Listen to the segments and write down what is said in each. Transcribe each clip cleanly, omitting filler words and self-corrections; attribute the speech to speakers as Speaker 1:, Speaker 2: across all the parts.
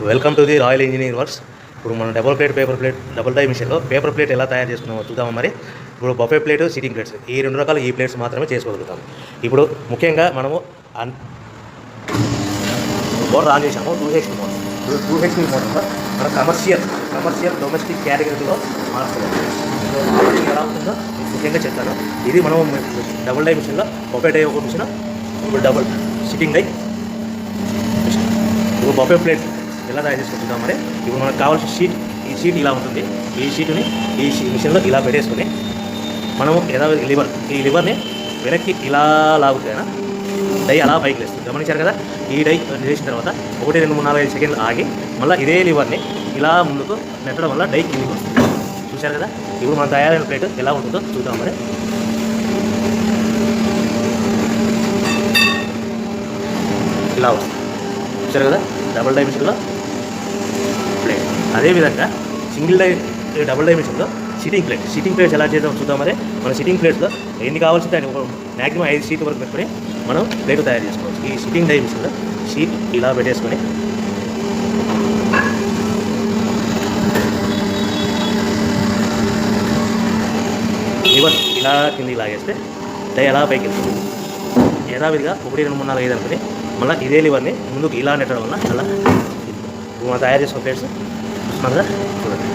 Speaker 1: Welcome to the royal engineering works. ఇప్పుడు మనం double die మిషన్లో పేపర్ ప్లేట్ ఎలా తయారు చేసుకున్నామో చూద్దాము. మరి ఇప్పుడు బఫే ప్లేట్, సిట్టింగ్ ప్లేట్స్, ఈ రెండు రకాల ఈ ప్లేట్స్ మాత్రమే చేసుకోగలుగుతాము. ఇప్పుడు ముఖ్యంగా మనము మోటార్ ఆన్ చేసాము, 2HP మోటార్. 2HP మోటార్లో మనం కమర్షియల్ డొమెస్టిక్ కేటగిరీలో మార్చుకోవాలి. ఎలా ఉంటుందో ముఖ్యంగా చెప్తాను. ఇది మనం డబుల్ డై మిషన్లో బఫే డై ఒక మిషన్, ఇప్పుడు డబుల్ సిట్టింగ్ డై మిషన్. ఇప్పుడు బఫే ప్లేట్ ఎలా తయారు చేసుకుంటున్నాం. మరి ఇప్పుడు మనకు కావాల్సిన షీట్, ఈ షీట్ ఇలా ఉంటుంది. ఈ షీట్ని ఈ మిషన్లో ఇలా పెట్టేసుకుని మనము ఈ లివర్ని వెనక్కి ఇలా లాగుతేనా డై అలా పైకి లేస్తుంది. గమనించారు కదా. ఈ డై చేసిన తర్వాత 1, 2, 3, 4, 5 సెకండ్లు ఆగి మళ్ళీ ఇదే లివర్ని ఇలా ముందుకు నెట్టడం వల్ల డై కిందికి వస్తుంది. చూశారు కదా. ఇప్పుడు మనం తయారైన ప్లేట్ ఎలా ఉంటుందో చూద్దాం. మరి ఇలా వస్తుంది. చూశారు కదా. డబుల్ డై మిషన్లో ప్లేట్. అదేవిధంగా డబుల్ డై మిషన్లో సిట్టింగ్ ప్లేట్స్ ఎలా చేద్దాం చూద్దాం. మరి మన సిట్టింగ్ ప్లేట్స్లో ఎన్ని కావాల్సింటే అని మ్యాక్సిమం 5 షీట్ వరకు పెట్టుకొని మనం ప్లేట్ తయారు చేసుకోవచ్చు. ఈ సిట్టింగ్ డై మిషన్లో షీట్ ఇలా పెట్టేసుకొని లివర్ ఇలా కిందికి లాగేస్తే డై ఎలా పైకి వెళ్తుంది. యథావిధిగా 1, 2, 3, 4, 5 అనుకుని మళ్ళీ ఇదే లివర్ని ముందుకు ఇలా నెట్టడం వల్ల అలా మనం తయారు చేసుకున్న ప్లేట్స్ చూస్తున్నాం కదా. చూడండి.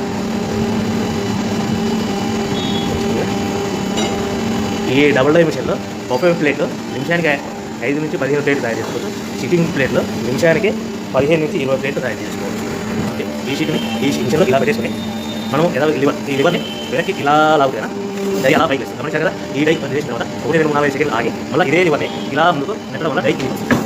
Speaker 1: ఈ డబుల్ డై మిషన్లో బఫే ప్లేట్లో నిమిషానికి 5 నుంచి 15 ప్లేట్లు తయారు చేసుకోవచ్చు. సిట్టింగ్ ప్లేట్లో నిమిషానికి 15 నుంచి 20 ప్లేట్లు తయారు చేసుకోవచ్చు. ఓకే. ఈ మిషన్లో ఇలా పెట్టేసుకుని మనం ఈ లివర్ని వెనక్కి ఇలా లాగుతేనా డై అలా పైకి వేస్తుంది. గమనించారు కదా. ఈ డై చేసిన తర్వాత 1, 2, 3, 4, 5 సెకండ్లు ఆగి మళ్ళీ ఇదే లివర్ని ఇలా ముందుకు నెట్టడం వల్ల డై కిందికి వస్తుంది.